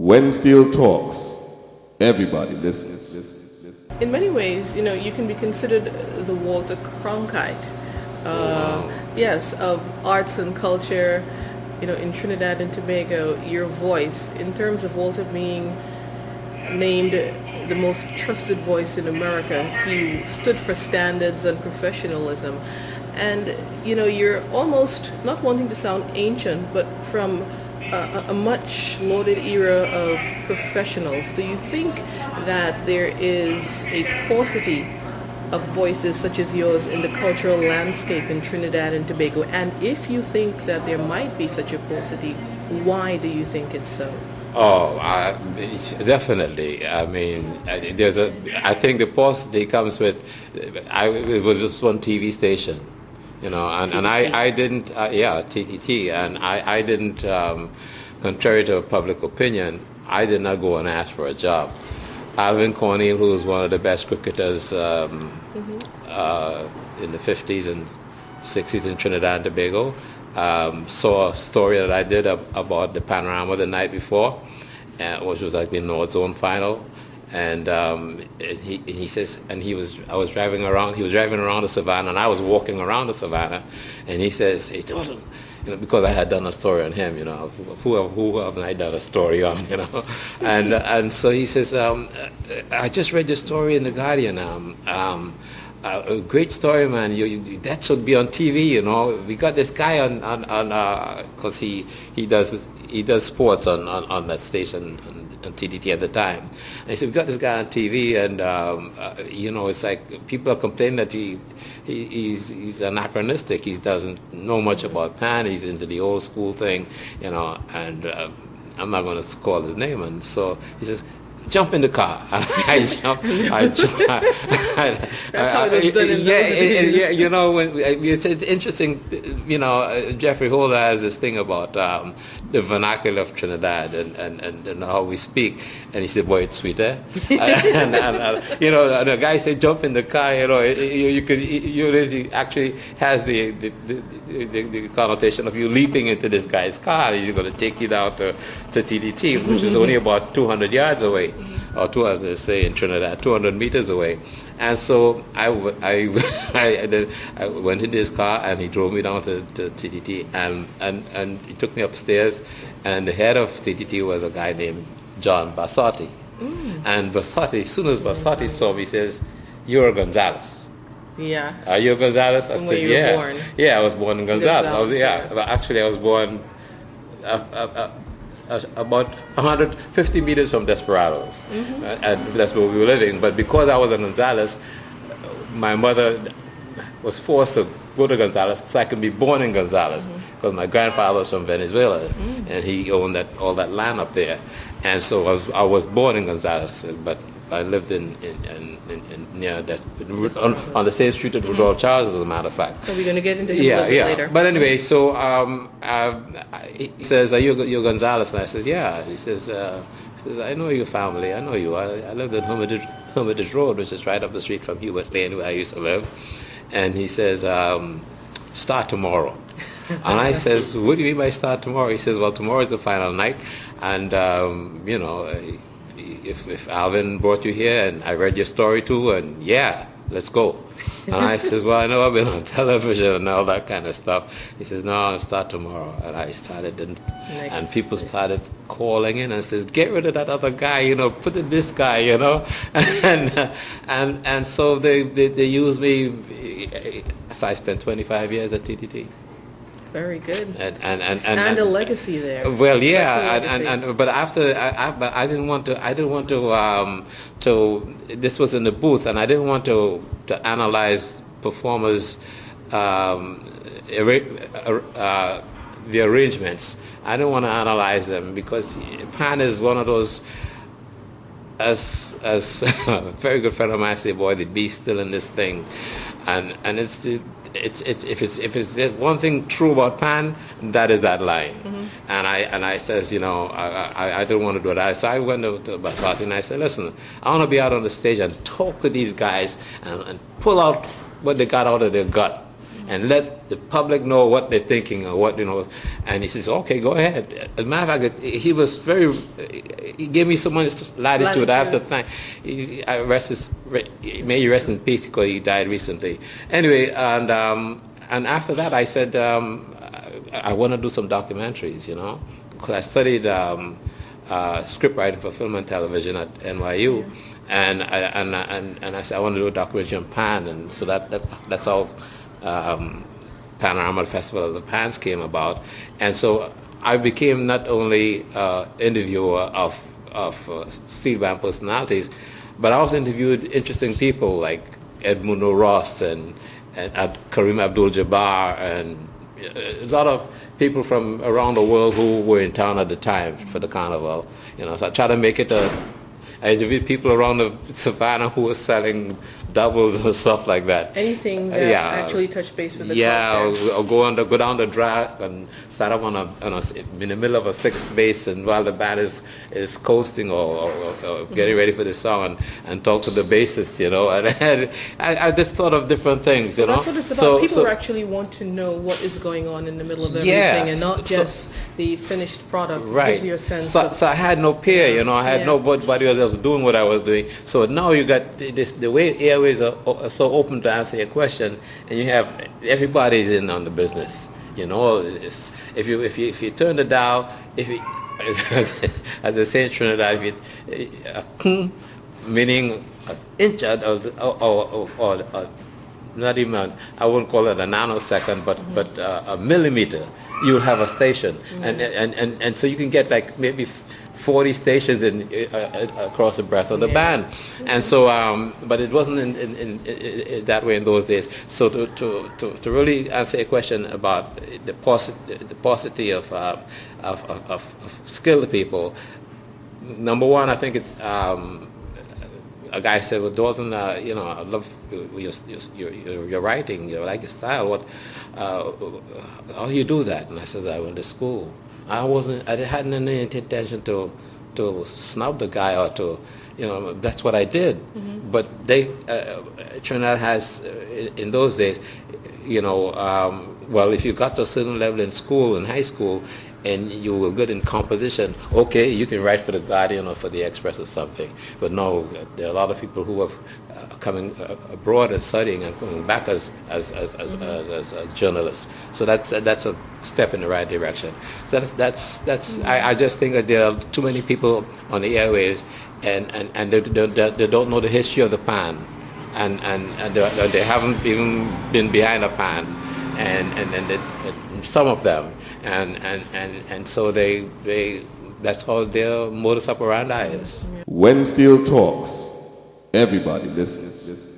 When Steel talks, everybody listens. In many ways, you can be considered the Walter Cronkite, yes, of arts and culture, in Trinidad and Tobago. Your voice, in terms of Walter being named the most trusted voice in America, he stood for standards and professionalism. And, you're almost not wanting to sound ancient, but from a much lauded era of professionals. Do you think that there is a paucity of voices such as yours in the cultural landscape in Trinidad and Tobago? And if you think that there might be such a paucity, why do you think it's so? Oh, definitely. I mean, I think the paucity comes with, it was just one TV station. And I didn't, TTT, and I didn't, contrary to public opinion, I did not go and ask for a job. Alvin Corneal, who was one of the best cricketers in the 50s and 60s in Trinidad and Tobago, saw a story that I did about the Panorama the night before, which was like the North-zone final. And he says, he was driving around the savannah, and I was walking around the savannah, and he told him, because I had done a story on him, who have I done a story on, and so he says, I just read your story in the Guardian, a great story, man. That should be on TV, We got this guy on because he does sports on that station on TTT at the time. And he said, we got this guy on TV, and it's like people are complaining that he's anachronistic. He doesn't know much about Pan. He's into the old school thing, and I'm not going to call his name. And so he says, jump in the car. I jump. That's how it was done in those days. It's interesting. Jeffrey Holder has this thing about the vernacular of Trinidad and how we speak, and he said, "Boy, it's sweet, eh?" and the guy said, "Jump in the car." He actually has the connotation of you leaping into this guy's car. He's going to take you down to TDT, which is only about 200 yards away, or 200, say in Trinidad, 200 meters away. And so I went in his car, and he drove me down to TTT, and he took me upstairs, and the head of TTT was a guy named John Barsotti. And Barsotti, as soon as Barsotti saw me, he says, "You're Gonzalez." Yeah. Are you Gonzalez? I said, yeah. Born. Yeah, I was born in Gonzalez. Actually, I was born about 150 meters from Desperados, and that's where we were living. But because I was in Gonzalez, my mother was forced to go to Gonzalez so I could be born in Gonzalez, because my grandfather was from Venezuela, and he owned all that land up there. And so I was born in Gonzalez, but I lived in near that on the same street at Rudolph Charles, as a matter of fact. So we're going to get into him a little bit later. But anyway, so he says, "Are you Gonzalez?" And I says, "Yeah." He says, "I know your family. I know you. I lived in Hermitage Road, which is right up the street from Hubert Lane, where I used to live." And he says, "Start tomorrow." And I says, "What do you mean by start tomorrow?" He says, "Well, tomorrow is the final night, and if Alvin brought you here, and I read your story too, and yeah, let's go." And I says, "Well, I know I've been on television and all that kind of stuff." He says, "No, I'll start tomorrow." And I started, and people started calling in and says, "Get rid of that other guy, put in this guy, and so they used me. So I spent 25 years at TTT. Very good. And a legacy there. Well, yeah, but I didn't want to. This was in the booth, and I didn't want to analyze performers, the arrangements. I didn't want to analyze them, because Pan is one of those. As a very good friend of mine said, "Boy, the beast still in this thing," and it's if it's one thing true about Pan, that is that line. And I says, I don't want to do that. So I went to Barsotti, and I said, "Listen, I want to be out on the stage and talk to these guys and pull out what they got out of their gut." and let the public know what they're thinking or what, you know. And he says, okay, go ahead. As a matter of fact, he was he gave me so much latitude. I have to thank. May he rest in peace, because he died recently. Anyway, and after that, I said, I want to do some documentaries, you know, because I studied scriptwriting for film and television at NYU. And I said I want to do a documentary on Pan, and so that's how Panorama Festival of the Pans came about. And so I became not only interviewer of Steelband personalities, but I also interviewed interesting people like Edmundo Ross and Kareem Abdul-Jabbar, and a lot of people from around the world who were in town at the time for the carnival. You know, so I tried to make it I interviewed people around the savannah who were selling doubles and stuff like that. Anything that actually touched base with the culture. Or go down the track and start up in the middle of a sixth base, and while the band is coasting or getting ready for the song, and talk to the bassist, you know. And I just thought of different things, you know. That's what it's about. People actually want to know what is going on in the middle of everything, and not just the finished product. Right. Gives you a sense so I had no peer, you know. I had nobody else doing what I was doing. So now you got the way airways are so open to answer your question, and you have everybody's in on the business, you know. If you turn the dial, as they say in Trinidad, meaning an inch or not even, I wouldn't call it a nanosecond, but a millimeter, you'll have a station. And so you can get like maybe 40 stations across the breadth of the band. And so, but it wasn't in that way in those days. So to really answer a question about the paucity of skilled people, number one, I think it's a guy said, well, Dalton, you know, I love your writing, you like your style. How do you do that? And I said, I went to school. I hadn't any intention to snub the guy or to, you know, that's what I did. But Trinidad has, in those days, you know, well, if you got to a certain level in school, in high school, and you were good in composition, okay, you can write for the Guardian or for the Express or something. But no, there are a lot of people who are coming abroad and studying and coming back as journalists. So that's a step in the right direction. So that's I just think that there are too many people on the airwaves, and they don't know the history of the pan, and they haven't even been behind a pan, and some of them. And so that's all their modus operandi is. When Steel talks, everybody listens.